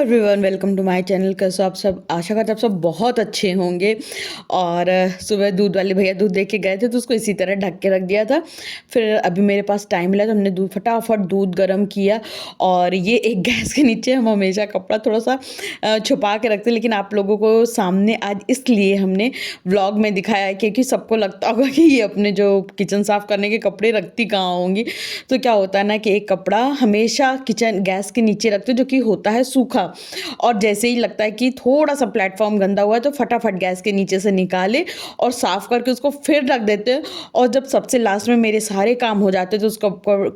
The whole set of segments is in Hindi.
Everyone, welcome to my channel. कैसे आप सब? आशा करते आप सब बहुत अच्छे होंगे। और सुबह दूध वाले भैया दूध दे के गए थे तो उसको इसी तरह ढक के रख दिया था। फिर अभी मेरे पास टाइम मिला तो हमने फटाफट दूध गर्म किया। और ये एक गैस के नीचे हम हमेशा कपड़ा थोड़ा सा छुपा के रखते हैं, लेकिन आप लोगों को सामने आज इसलिए हमने व्लॉग में दिखाया है क्योंकि सबको लगता होगा कि ये अपने जो किचन साफ़ करने के कपड़े रखती कहाँ होंगी। तो क्या होता है ना कि एक कपड़ा हमेशा किचन गैस के नीचे रखते जो कि होता है सूखा, और जैसे ही लगता है कि थोड़ा सा प्लेटफॉर्म गंदा हुआ है तो फटाफट गैस के नीचे से निकाले और साफ़ करके उसको फिर रख देते हैं। और जब सबसे लास्ट में मेरे सारे काम हो जाते हैं तो उस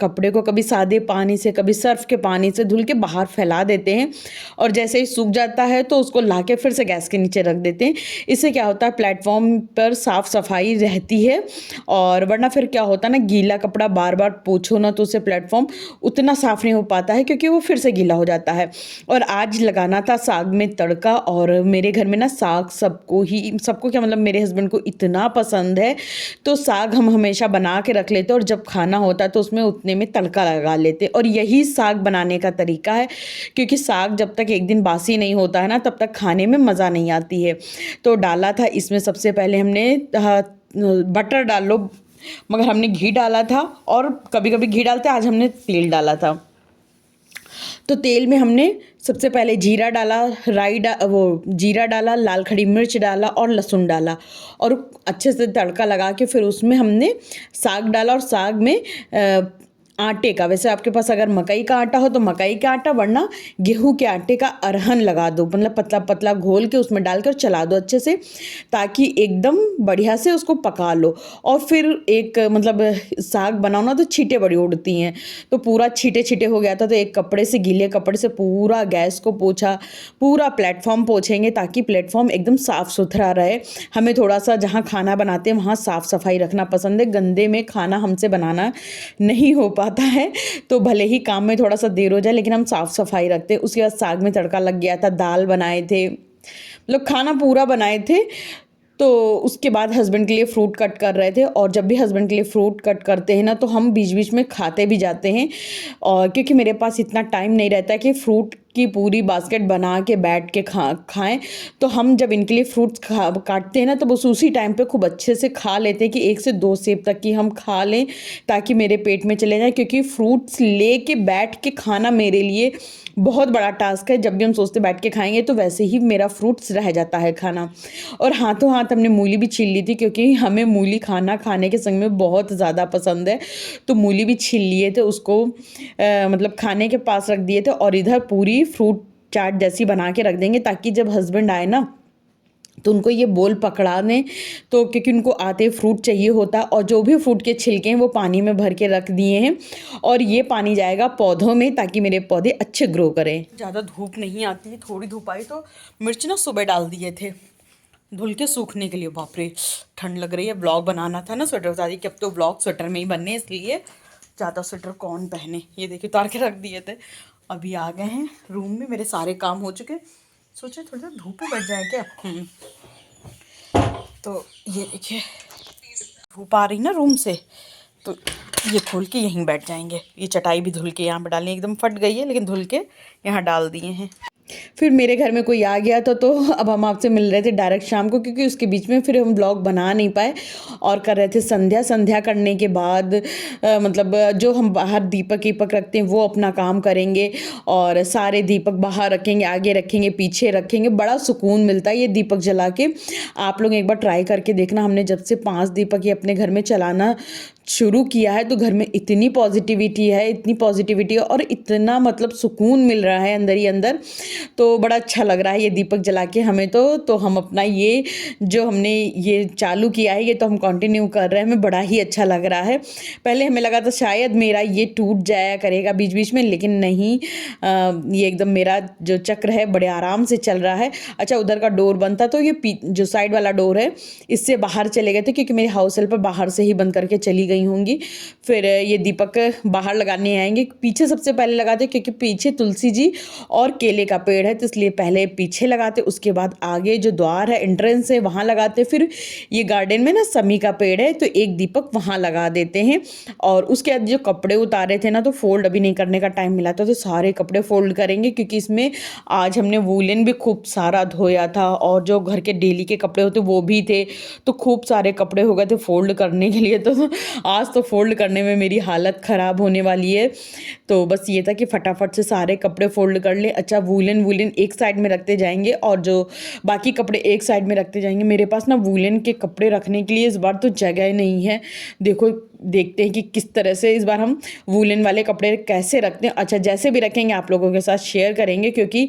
कपड़े को कभी सादे पानी से कभी सर्फ के पानी से धुल के बाहर फैला देते हैं, और जैसे ही सूख जाता है तो उसको ला के फिर से गैस के नीचे रख देते हैं। इससे क्या होता है, प्लेटफॉर्म पर साफ़ सफाई रहती है। और वरना फिर क्या होता है ना, गीला कपड़ा बार बार पोछो ना तो उससे प्लेटफॉर्म उतना साफ़ नहीं हो पाता है क्योंकि वो फिर से गीला हो जाता है। और आज लगाना था साग में तड़का, और मेरे घर में ना साग सबको क्या मतलब मेरे हस्बैंड को इतना पसंद है, तो साग हम हमेशा बना के रख लेते और जब खाना होता है तो उसमें उतने में तड़का लगा लेते। और यही साग बनाने का तरीका है, क्योंकि साग जब तक एक दिन बासी नहीं होता है ना तब तक खाने में मज़ा नहीं आती है। तो डाला था इसमें सबसे पहले हमने बटर डाल लो, मगर हमने घी डाला था, और कभी कभी घी डालते, आज हमने तेल डाला था। तो तेल में हमने सबसे पहले जीरा डाला, जीरा डाला, लाल खड़ी मिर्च डाला और लहसुन डाला, और अच्छे से तड़का लगा के फिर उसमें हमने साग डाला। और साग में आटे का, वैसे आपके पास अगर मकई का आटा हो तो मकई का आटा, वरना गेहूं के आटे का अरहन लगा दो, मतलब पतला पतला घोल के उसमें डालकर चला दो अच्छे से, ताकि एकदम बढ़िया से उसको पका लो। और फिर एक मतलब साग बनाओ ना तो छींटे बड़ी उड़ती हैं, तो पूरा छींटे छींटे हो गया था। तो एक कपड़े से, गीले कपड़े से पूरा गैस को पोछा, पूरा प्लेटफॉर्म पोछेंगे ताकि प्लेटफॉर्म एकदम साफ़ सुथरा रहे। हमें थोड़ा सा जहाँ खाना बनाते हैं वहाँ साफ़ सफाई रखना पसंद है, गंदे में खाना हमसे बनाना नहीं हो पाता है। तो भले ही काम में थोड़ा सा देर हो जाए लेकिन हम साफ़ सफाई रखते हैं। उसके बाद साग में तड़का लग गया था, दाल बनाए थे, मतलब खाना पूरा बनाए थे। तो उसके बाद हस्बैंड के लिए फ़्रूट कट कर रहे थे, और जब भी हस्बैंड के लिए फ़्रूट कट करते हैं ना तो हम बीच बीच में खाते भी जाते हैं। और क्योंकि मेरे पास इतना टाइम नहीं रहता है कि फ़्रूट की पूरी बास्केट बना के बैठ के खाएं, तो हम जब इनके लिए फ्रूट्स काटते हैं ना तो बस उसी टाइम पे खूब अच्छे से खा लेते हैं कि 1 से 2 सेब तक की हम खा लें ताकि मेरे पेट में चले जाए। क्योंकि फ्रूट्स ले के बैठ के खाना मेरे लिए बहुत बड़ा टास्क है। जब भी हम सोचते बैठ के खाएंगे तो वैसे ही मेरा फ्रूट्स रह जाता है खाना। और हाथों हाथ हमने मूली भी छील ली थी, क्योंकि हमें मूली खाना खाने के संग में बहुत ज़्यादा पसंद है। तो मूली भी छील लिए थे, उसको मतलब खाने के पास रख दिए थे, और इधर पूरी फ्रूट चाट जैसी बना के रख देंगे ताकि जब हस्बैंड आए ना तो उनको ये बोल पकड़ा दें, तो क्योंकि उनको आते फ्रूट चाहिए होता है। और जो भी फ्रूट के छिलके हैं वो पानी में भर के रख दिए हैं, और ये पानी जाएगा पौधों में ताकि मेरे पौधे अच्छे ग्रो करें। ज़्यादा धूप नहीं आती है, थोड़ी धूप आई तो मिर्च ना सुबह डाल दिए थे धुल के सूखने के लिए। बाप रे ठंड लग रही है, ब्लॉग बनाना था ना स्वेटर बता दी कि अब तो ब्लॉग स्वेटर में ही बनने, इसलिए ज़्यादा स्वेटर कौन पहने। ये देखिए उतार के रख दिए थे। अभी आ गए हैं रूम में, मेरे सारे काम हो चुके, सोचे थोड़ी देर धूप में बैठ जाए क्या। तो ये देखिए धूप आ रही ना रूम से, तो ये खोल के यहीं बैठ जाएंगे। ये चटाई भी धुल के यहाँ पर डाली, एकदम फट गई है लेकिन धुल के यहाँ डाल दिए हैं। फिर मेरे घर में कोई आ गया था तो अब हम आपसे मिल रहे थे डायरेक्ट शाम को, क्योंकि उसके बीच में फिर हम ब्लॉग बना नहीं पाए और कर रहे थे संध्या। संध्या करने के बाद मतलब जो हम बाहर दीपक वीपक रखते हैं वो अपना काम करेंगे, और सारे दीपक बाहर रखेंगे, आगे रखेंगे, पीछे रखेंगे। बड़ा सुकून मिलता है ये दीपक जला के। आप लोग एक बार ट्राई करके देखना। हमने जब से 5 दीपक ये अपने घर में चलाना शुरू किया है तो घर में इतनी पॉजिटिविटी है, इतनी पॉजिटिविटी है, और इतना मतलब सुकून मिल रहा है अंदर ही अंदर। तो बड़ा अच्छा लग रहा है ये दीपक जला के हमें। तो हम अपना ये जो हमने ये चालू किया है ये तो हम कंटिन्यू कर रहे हैं, हमें बड़ा ही अच्छा लग रहा है। पहले हमें लगा था शायद मेरा ये टूट जाया करेगा बीच बीच में, लेकिन नहीं, ये एकदम मेरा जो चक्र है बड़े आराम से चल रहा है। अच्छा उधर का डोर बंद था तो ये जो साइड वाला डोर है इससे बाहर चले गए थे, क्योंकि मेरे हाउस हेल्पर बाहर से ही बंद करके चली गई होंगी। फिर ये दीपक बाहर लगाने आएंगे, पीछे सबसे पहले लगाते क्योंकि पीछे तुलसी जी और केले का पेड़ है तो इसलिए पहले पीछे लगाते, उसके बाद आगे जो द्वार है, एंट्रेंस है, वहाँ लगाते। फिर ये गार्डन में ना समी का पेड़ है तो एक दीपक वहाँ लगा देते हैं। और उसके बाद जो कपड़े उतारे थे ना, तो फोल्ड अभी नहीं करने का टाइम मिला था, तो सारे कपड़े फोल्ड करेंगे क्योंकि इसमें आज हमने वूलन भी खूब सारा धोया था और जो घर के डेली के कपड़े होते वो भी थे, तो खूब सारे कपड़े हो गए थे फोल्ड करने के लिए। तो आज तो फोल्ड करने में मेरी हालत ख़राब होने वाली है। तो बस ये था कि फटाफट से सारे कपड़े फोल्ड कर ले। अच्छा, वूलन वूलन एक साइड में रखते जाएंगे और जो बाकी कपड़े एक साइड में रखते जाएंगे। मेरे पास ना वूलन के कपड़े रखने के लिए इस बार तो जगह नहीं है। देखो, देखते हैं कि किस तरह से इस बार हम वूलन वाले कपड़े कैसे रखते हैं। अच्छा, जैसे भी रखेंगे आप लोगों के साथ शेयर करेंगे, क्योंकि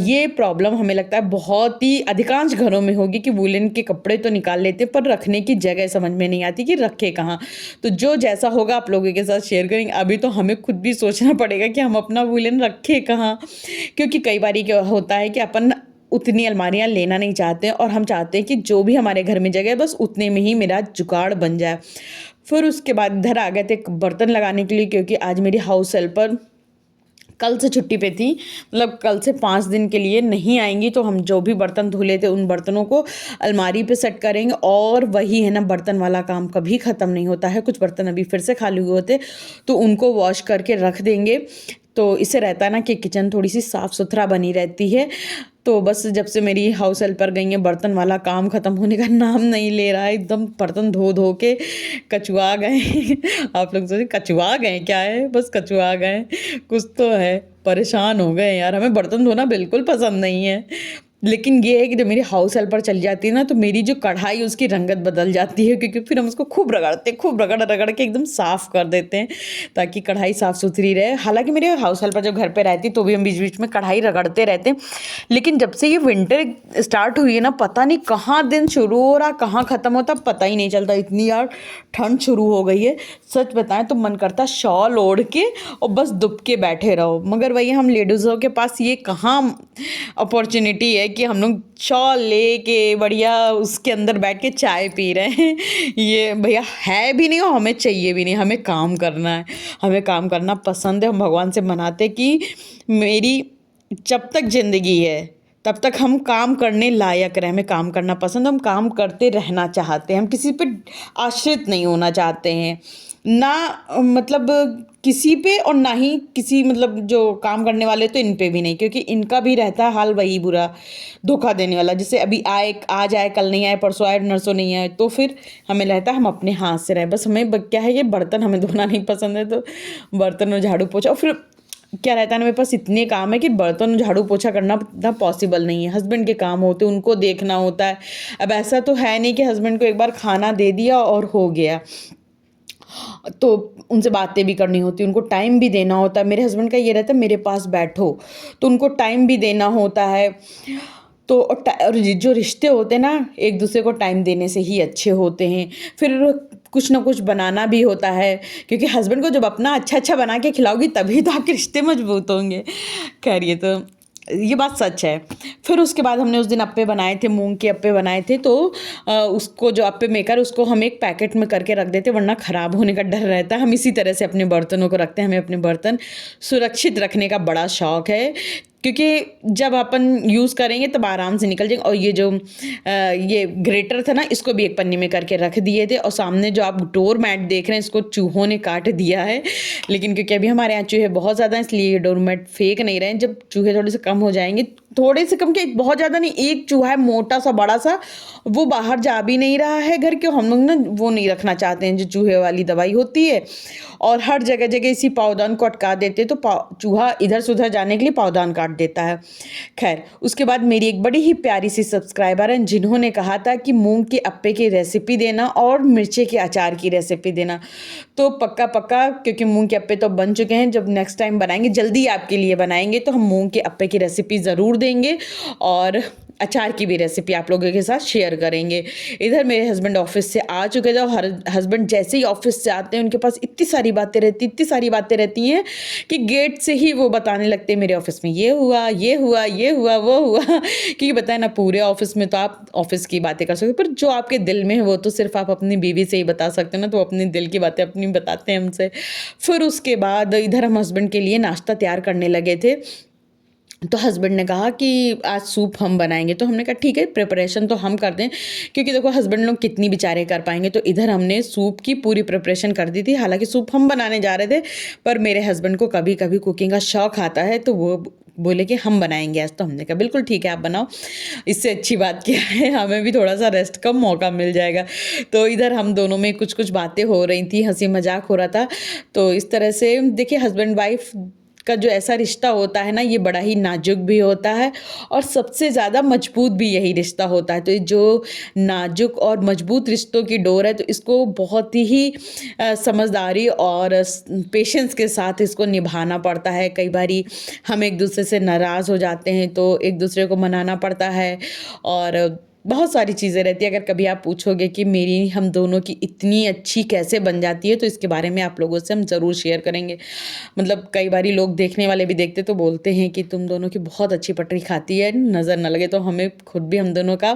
ये प्रॉब्लम हमें लगता है बहुत ही अधिकांश घरों में होगी कि वूलन के कपड़े तो निकाल लेते हैं पर रखने की जगह समझ में नहीं आती कि रखे कहाँ। तो जो जैसा होगा आप लोगों के साथ शेयर करेंगे। अभी तो हमें खुद भी सोचना पड़ेगा कि हम अपना वूलन रखे कहाँ, क्योंकि कई बार क्या होता है कि अपन उतनी अलमारियाँ लेना नहीं चाहते हैं और हम चाहते हैं कि जो भी हमारे घर में जगह है बस उतने में ही मेरा जुगाड़ बन जाए। फिर उसके बाद इधर आ गए थे बर्तन लगाने के लिए, क्योंकि आज मेरी हाउस हेल्पर कल से छुट्टी पे थी, मतलब कल से 5 दिन के लिए नहीं आएंगी। तो हम जो भी बर्तन धुले थे उन बर्तनों को अलमारी पे सेट करेंगे। और वही है ना, बर्तन वाला काम कभी ख़त्म नहीं होता है। कुछ बर्तन अभी फिर से खाली हुए होते तो उनको वॉश करके रख देंगे। तो इससे रहता है ना कि किचन थोड़ी सी साफ़ सुथरा बनी रहती है। तो बस जब से मेरी हाउस हेल्पर गई है, बर्तन वाला काम ख़त्म होने का नाम नहीं ले रहा है। एकदम बर्तन धो धो के कचुआ गए। आप लोग सोचे कचुआ गए क्या है, बस कचुआ गए कुछ तो है। परेशान हो गए यार, हमें बर्तन धोना बिल्कुल पसंद नहीं है। लेकिन ये है कि जब मेरी हाउस हेल्पर चल जाती है ना, तो मेरी जो कढ़ाई उसकी रंगत बदल जाती है, क्योंकि फिर हम उसको खूब रगड़ते, खूब रगड़ रगड़ के एकदम साफ़ कर देते हैं ताकि कढ़ाई साफ़ सुथरी रहे। हालांकि मेरे हाउस हेल्पर जब घर पे रहती तो भी हम बीच बीच में कढ़ाई रगड़ते रहते हैं। लेकिन जब से ये विंटर स्टार्ट हुई है ना, पता नहीं कहाँ दिन शुरू हो रहा कहाँ ख़त्म होता पता ही नहीं चलता। इतनी यार ठंड शुरू हो गई है, सच बताएं तो मन करता शॉल ओढ़ के और बस दुब के बैठे रहो। मगर वही हम लेडीज़ों के पास ये कहाँ अपॉर्चुनिटी है कि हम लोग शॉल ले के बढ़िया उसके अंदर बैठ के चाय पी रहे हैं। ये भैया है भी नहीं और हमें चाहिए भी नहीं। हमें काम करना है, हमें काम करना पसंद है। हम भगवान से मनाते कि मेरी जब तक ज़िंदगी है तब तक हम काम करने लायक रहे। हमें काम करना पसंद, हम काम करते रहना चाहते हैं। हम किसी पे आश्रित नहीं होना चाहते हैं ना, मतलब किसी पे और ना ही किसी, मतलब जो काम करने वाले तो इन पे भी नहीं, क्योंकि इनका भी रहता है हाल वही बुरा, धोखा देने वाला। जैसे अभी आए, आज आए, कल नहीं आए, परसों आए, नरसों नहीं आए, तो फिर हमें रहता है हम अपने हाथ से रहे। बस हमें क्या है, ये बर्तन हमें धोना नहीं पसंद है, तो बर्तन में झाड़ू पोछा। और फिर क्या रहता है ना, मेरे पास इतने काम है कि बर्तन झाड़ू पोछा करना इतना पॉसिबल नहीं है। हस्बैंड के काम होते हैं, उनको देखना होता है। अब ऐसा तो है नहीं कि हस्बैंड को एक बार खाना दे दिया और हो गया, तो उनसे बातें भी करनी होती है, उनको टाइम भी देना होता है। मेरे हस्बैंड का ये रहता है मेरे पास बैठो, तो उनको टाइम भी देना होता है। तो और जो रिश्ते होते हैं ना, एक दूसरे को टाइम देने से ही अच्छे होते हैं। फिर कुछ ना कुछ बनाना भी होता है, क्योंकि हस्बैंड को जब अपना अच्छा अच्छा बना के खिलाओगी तभी तो आपके रिश्ते मजबूत होंगे। खैर, ये बात सच है। फिर उसके बाद हमने उस दिन अप्पे बनाए थे, मूंग के अप्पे बनाए थे। तो उसको जो अप्पे मेकर, उसको हम एक पैकेट में करके रख देते, वरना ख़राब होने का डर रहता है। हम इसी तरह से अपने बर्तनों को रखते हैं। हमें अपने बर्तन सुरक्षित रखने का बड़ा शौक़ है, क्योंकि जब अपन यूज़ करेंगे तब आराम से निकल जाएंगे। और ये ग्रेटर था ना, इसको भी एक पन्नी में करके रख दिए थे। और सामने जो आप डोर मैट देख रहे हैं, इसको चूहों ने काट दिया है। लेकिन क्योंकि अभी हमारे यहाँ चूहे बहुत ज़्यादा हैं, इसलिए ये डोर मैट फेंक नहीं रहे हैं। जब चूहे थोड़े से कम हो जाएंगे, थोड़े से कम के, बहुत ज़्यादा नहीं, एक चूहा है मोटा सा बड़ा सा, वो बाहर जा भी नहीं रहा है घर के। हम लोग ना वो नहीं रखना चाहते हैं जो चूहे वाली दवाई होती है, और हर जगह जगह इसी पावदान को अटका देते, तो चूहा इधर से उधर जाने के लिए पावदान काट देता है। खैर, उसके बाद मेरी एक बड़ी ही प्यारी सी सब्सक्राइबर हैं, जिन्होंने कहा था कि मूंग के अप्पे की रेसिपी देना और मिर्चे के अचार की रेसिपी देना। तो पक्का पक्का, क्योंकि मूंग के अप्पे तो बन चुके हैं, जब नेक्स्ट टाइम बनाएंगे, जल्दी आपके लिए बनाएंगे, तो हम मूंग के अप्पे की रेसिपी ज़रूर देंगे और अचार की भी रेसिपी आप लोगों के साथ शेयर करेंगे। इधर मेरे हस्बैंड ऑफिस से आ चुके थे, और हस्बैंड जैसे ही ऑफिस से आते हैं, उनके पास इतनी सारी बातें रहती हैं कि गेट से ही वो बताने लगते हैं मेरे ऑफिस में ये हुआ, ये हुआ, ये हुआ, वो हुआ। क्योंकि बताए ना, पूरे ऑफिस में तो आप ऑफिस की बातें कर सकते हो, पर जो आपके दिल में है वो तो सिर्फ आप अपनी बीवी से ही बता सकते हो ना। तो अपने दिल की बातें अपनी बताते हैं हमसे। फिर उसके बाद इधर हम हस्बैंड के लिए नाश्ता तैयार करने लगे थे। तो हस्बैंड ने कहा कि आज सूप हम बनाएंगे। तो हमने कहा ठीक है, प्रिपरेशन तो हम कर दें, क्योंकि देखो हस्बैंड लोग कितनी बेचारे कर पाएंगे। तो इधर हमने सूप की पूरी प्रिपरेशन कर दी थी। हालांकि सूप हम बनाने जा रहे थे, पर मेरे हस्बैंड को कभी कभी कुकिंग का शौक आता है, तो वो बोले कि हम बनाएंगे आज। तो हमने कहा बिल्कुल ठीक है, आप बनाओ। इससे अच्छी बात क्या है, हमें भी थोड़ा सा रेस्ट का मौका मिल जाएगा। तो इधर हम दोनों में कुछ कुछ बातें हो रही थी, हंसी मजाक हो रहा था। तो इस तरह से देखिए, हस्बैंड वाइफ का जो ऐसा रिश्ता होता है ना, ये बड़ा ही नाजुक भी होता है और सबसे ज़्यादा मजबूत भी यही रिश्ता होता है। तो जो नाजुक और मजबूत रिश्तों की डोर है, तो इसको बहुत ही समझदारी और पेशेंस के साथ इसको निभाना पड़ता है। कई बारी हम एक दूसरे से नाराज़ हो जाते हैं, तो एक दूसरे को मनाना पड़ता है और बहुत सारी चीज़ें रहती है। अगर कभी आप पूछोगे कि मेरी हम दोनों की इतनी अच्छी कैसे बन जाती है, तो इसके बारे में आप लोगों से हम ज़रूर शेयर करेंगे। मतलब कई बारी लोग, देखने वाले भी देखते तो बोलते हैं कि तुम दोनों की बहुत अच्छी पटरी खाती है, नज़र न लगे। तो हमें खुद भी हम दोनों का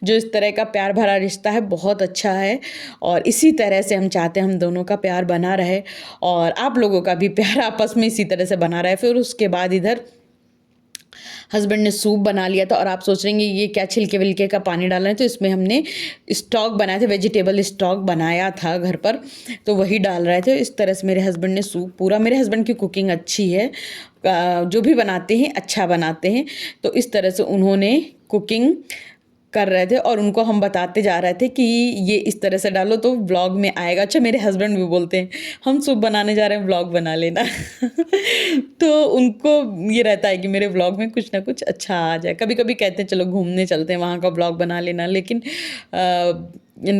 जो इस तरह का प्यार भरा रिश्ता है बहुत अच्छा है, और इसी तरह से हम चाहते हैं हम दोनों का प्यार बना रहे और आप लोगों का भी प्यार आपस में इसी तरह से बना रहे। फिर उसके बाद इधर हस्बैंड ने सूप बना लिया था, और आप सोच रहे हैं ये क्या छिलके विलके का पानी डाला है, तो इसमें हमने स्टॉक बनाए थे, वेजिटेबल स्टॉक बनाया था घर पर, तो वही डाल रहे थे। इस तरह से मेरे हस्बैंड ने सूप पूरा, मेरे हस्बैंड की कुकिंग अच्छी है, जो भी बनाते हैं अच्छा बनाते हैं। तो इस तरह से उन्होंने कुकिंग कर रहे थे और उनको हम बताते जा रहे थे कि ये इस तरह से डालो तो व्लॉग में आएगा। अच्छा, मेरे हस्बैंड भी बोलते हैं हम सूप बनाने जा रहे हैं, व्लॉग बना लेना। तो उनको ये रहता है कि मेरे व्लॉग में कुछ ना कुछ अच्छा आ जाए। कभी कभी कहते हैं चलो घूमने चलते हैं, वहाँ का व्लॉग बना लेना, लेकिन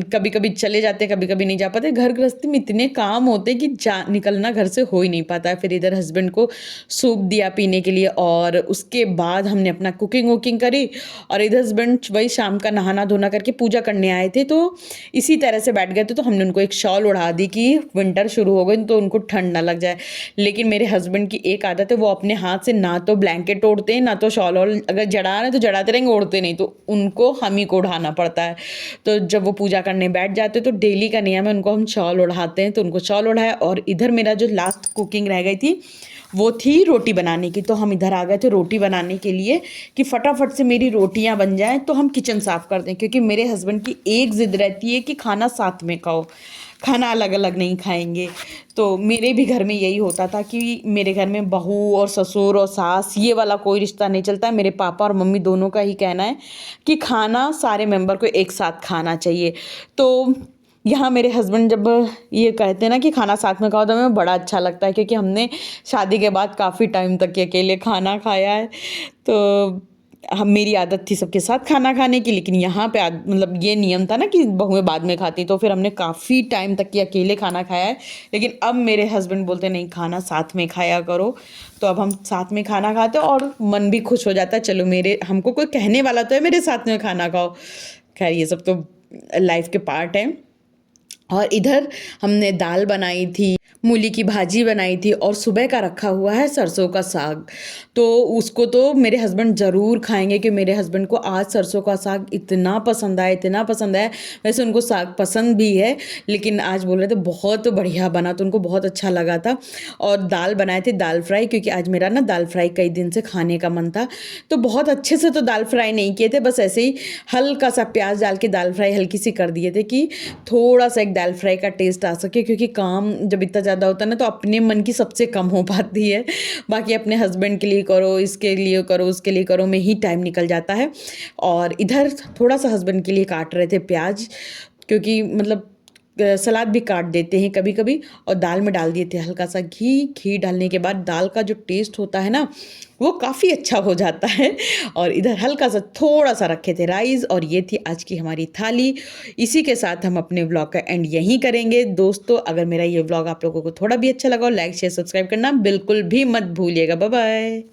कभी कभी चले जाते हैं, कभी कभी नहीं जा पाते। घर गृहस्थी में इतने काम होते हैं कि निकलना घर से हो ही नहीं पाता है। फिर इधर हस्बैंड को सूप दिया पीने के लिए, और उसके बाद हमने अपना कुकिंग वुकिंग करी, और इधर हस्बैंड वही शाम का नहाना धोना करके पूजा करने आए थे, तो इसी तरह से बैठ गए थे। तो हमने उनको एक शॉल उड़ा दी कि विंटर शुरू हो गई तो उनको ठंड ना लग जाए। लेकिन मेरे हस्बैंड की एक आदत है, वो अपने हाथ से ना तो ब्लैंकेट ओढ़ते हैं ना तो शॉल, और अगर जड़ा रहे तो जड़ाते रहेंगे, ओढ़ते नहीं, तो उनको हम ही को उड़ाना पड़ता है। तो जब वो पूजा करने बैठ जाते तो डेली का नियम है, उनको हम शॉल ओढ़ाते हैं, तो उनको शॉल ओढ़ाया। और इधर मेरा जो लास्ट कुकिंग रह गई थी वो थी रोटी बनाने की। तो हम इधर आ गए थे रोटी बनाने के लिए कि फटाफट से मेरी रोटियां बन जाएं, तो हम किचन साफ़ कर दें, क्योंकि मेरे हस्बैंड की एक ज़िद रहती है कि खाना साथ में खाओ, खाना अलग अलग नहीं खाएंगे। तो मेरे भी घर में यही होता था कि मेरे घर में बहू और ससुर और सास ये वाला कोई रिश्ता नहीं चलता है। मेरे पापा और मम्मी दोनों का ही कहना है कि खाना सारे मेंबर को एक साथ खाना चाहिए। तो यहाँ मेरे हस्बैंड जब ये कहते हैं ना कि खाना साथ में खाओ, तो हमें बड़ा अच्छा लगता है, क्योंकि हमने शादी के बाद काफ़ी टाइम तक अकेले खाना खाया है। तो हम, मेरी आदत थी सबके साथ खाना खाने की, लेकिन यहाँ पे मतलब ये नियम था ना कि बहुएं बाद में खाती, तो फिर हमने काफ़ी टाइम तक कि अकेले खाना खाया है। लेकिन अब मेरे हस्बैंड बोलते नहीं, खाना साथ में खाया करो, तो अब हम साथ में खाना खाते हैं और मन भी खुश हो जाता है, चलो मेरे हमको कोई कहने वाला तो है मेरे साथ में खाना खाओ। खैर ये सब तो लाइफ के पार्ट है। और इधर हमने दाल बनाई थी, मूली की भाजी बनाई थी, और सुबह का रखा हुआ है सरसों का साग। तो उसको तो मेरे हस्बैंड ज़रूर खाएंगे, कि मेरे हस्बैंड को आज सरसों का साग इतना पसंद आया, इतना पसंद आया। वैसे उनको साग पसंद भी है, लेकिन आज बोल रहे थे बहुत बढ़िया बना, तो उनको बहुत अच्छा लगा था। और दाल बनाए थे, दाल फ्राई, क्योंकि आज मेरा ना दाल फ्राई कई दिन से खाने का मन था। तो बहुत अच्छे से तो दाल फ्राई नहीं किए थे, बस ऐसे ही हल्का सा प्याज डाल के दाल फ्राई हल्की सी कर दिए थे, कि थोड़ा सा एक दाल फ्राई का टेस्ट आ सके। क्योंकि काम जब इतना ज़्यादा होता है ना, तो अपने मन की सबसे कम हो पाती है, बाकी अपने हस्बैंड के लिए करो, इसके लिए करो, उसके लिए करो में ही टाइम निकल जाता है। और इधर थोड़ा सा हस्बैंड के लिए काट रहे थे प्याज, क्योंकि मतलब सलाद भी काट देते हैं कभी कभी, और दाल में डाल दिए थे हल्का सा घी। घी डालने के बाद दाल का जो टेस्ट होता है ना, वो काफ़ी अच्छा हो जाता है। और इधर हल्का सा थोड़ा सा रखे थे राइस, और ये थी आज की हमारी थाली। इसी के साथ हम अपने व्लॉग का एंड यहीं करेंगे दोस्तों। अगर मेरा ये व्लॉग आप लोगों को थोड़ा भी अच्छा लगा हो, लाइक शेयर सब्सक्राइब करना बिल्कुल भी मत भूलिएगा। Bye bye.